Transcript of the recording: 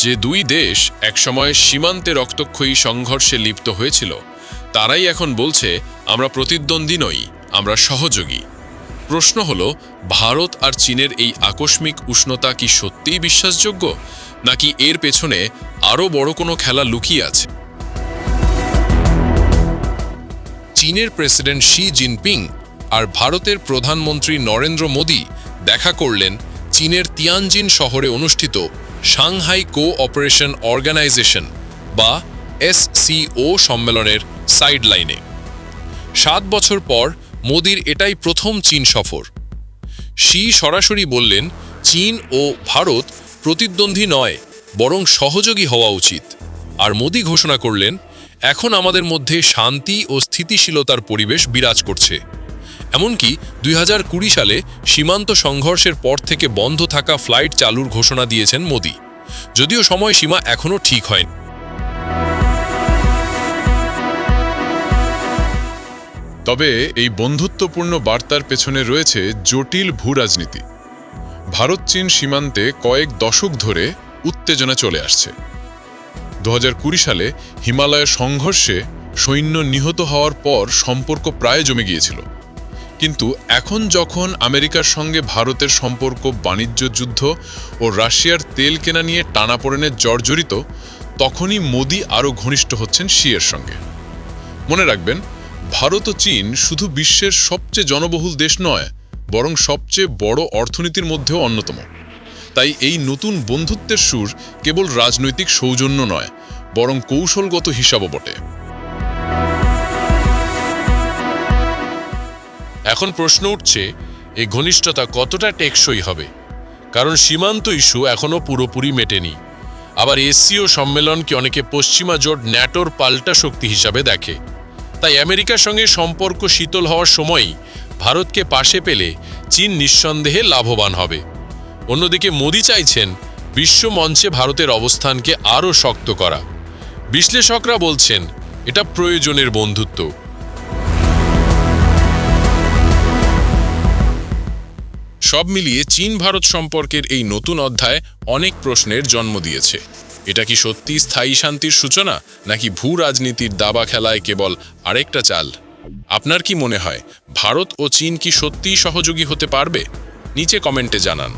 যে দুই দেশ একসময় সীমান্তে রক্তক্ষয়ী সংঘর্ষে লিপ্ত হয়েছিল, তারাই এখন বলছে আমরা প্রতিদ্বন্দ্বী নই, আমরা সহযোগী। প্রশ্ন হলো, ভারত আর চীনের এই আকস্মিক উষ্ণতা কি সত্যিই বিশ্বাসযোগ্য, নাকি এর পেছনে আরও বড় কোনো খেলা লুকিয়ে আছে? চীনের প্রেসিডেন্ট শি জিনপিং আর ভারতের প্রধানমন্ত্রী নরেন্দ্র মোদি দেখা করলেন চীনের তিয়ানজিন শহরে অনুষ্ঠিত সাংহাই কোঅপারেশন অর্গানাইজেশন বা SCO সম্মেলনের সাইডলাইনে। 7 বছর পর মোদির এটাই প্রথম চীন সফর। শি সরাসরি বললেন, চীন ও ভারত প্রতিদ্বন্দ্বী নয়, বরং সহযোগী হওয়া উচিত। আর মোদি ঘোষণা করলেন, এখন আমাদের মধ্যে শান্তি ও স্থিতিশীলতার পরিবেশ বিরাজ করছে। এমনকি 2020 সালে সীমান্ত সংঘর্ষের পর থেকে বন্ধ থাকা ফ্লাইট চালুর ঘোষণা দিয়েছেন মোদি, যদিও সময়সীমা এখনও ঠিক হয়নি। তবে এই বন্ধুত্বপূর্ণ বার্তার পেছনে রয়েছে জটিল ভূরাজনীতি। ভারত চীন সীমান্তে কয়েক দশক ধরে উত্তেজনা চলে আসছে। 2020 সালে হিমালয়ের সংঘর্ষে সৈন্য নিহত হওয়ার পর সম্পর্ক প্রায় জমে গিয়েছিল। কিন্তু এখন যখন আমেরিকার সঙ্গে ভারতের সম্পর্ক বাণিজ্য যুদ্ধ ও রাশিয়ার তেল কেনা নিয়ে টানাপোড়েনে জর্জরিত, তখনই মোদি আরও ঘনিষ্ঠ হচ্ছেন শিয়ের সঙ্গে। মনে রাখবেন, ভারত ও চীন শুধু বিশ্বের সবচেয়ে জনবহুল দেশ নয়, বরং সবচেয়ে বড় অর্থনীতির মধ্যেও অন্যতম। তাই এই নতুন বন্ধুত্বের সুর কেবল রাজনৈতিক সৌজন্য নয়, বরং কৌশলগত হিসাবও বটে। এখন প্রশ্ন উঠছে, এই ঘনিষ্ঠতা কতটা টেকসই হবে? কারণ সীমান্ত ইস্যু এখনও পুরোপুরি মেটেনি। আবার SCO সম্মেলনকে অনেকে পশ্চিমা জোট ন্যাটোর পাল্টা শক্তি হিসাবে দেখে। তাই আমেরিকার সঙ্গে সম্পর্ক শীতল হওয়ার সময়ই ভারতকে পাশে পেলে চীন নিঃসন্দেহে লাভবান হবে। অন্যদিকে মোদি চাইছেন বিশ্ব মঞ্চে ভারতের অবস্থানকে আরও শক্ত করা। বিশ্লেষকরা বলছেন, এটা প্রয়োজনের বন্ধুত্ব। সব মিলিয়ে চীন ভারত সম্পর্কের এই নতুন অধ্যায় অনেক প্রশ্নের জন্ম দিয়েছে। এটা কি সত্যি স্থায়ী শান্তির সূচনা, নাকি ভূ রাজনীতির দাবা খেলায় কেবল আরেকটা চাল? আপনার কি মনে হয়, ভারত ও চীন কি সত্যিই সহযোগী হতে পারবে? নিচে কমেন্টে জানান।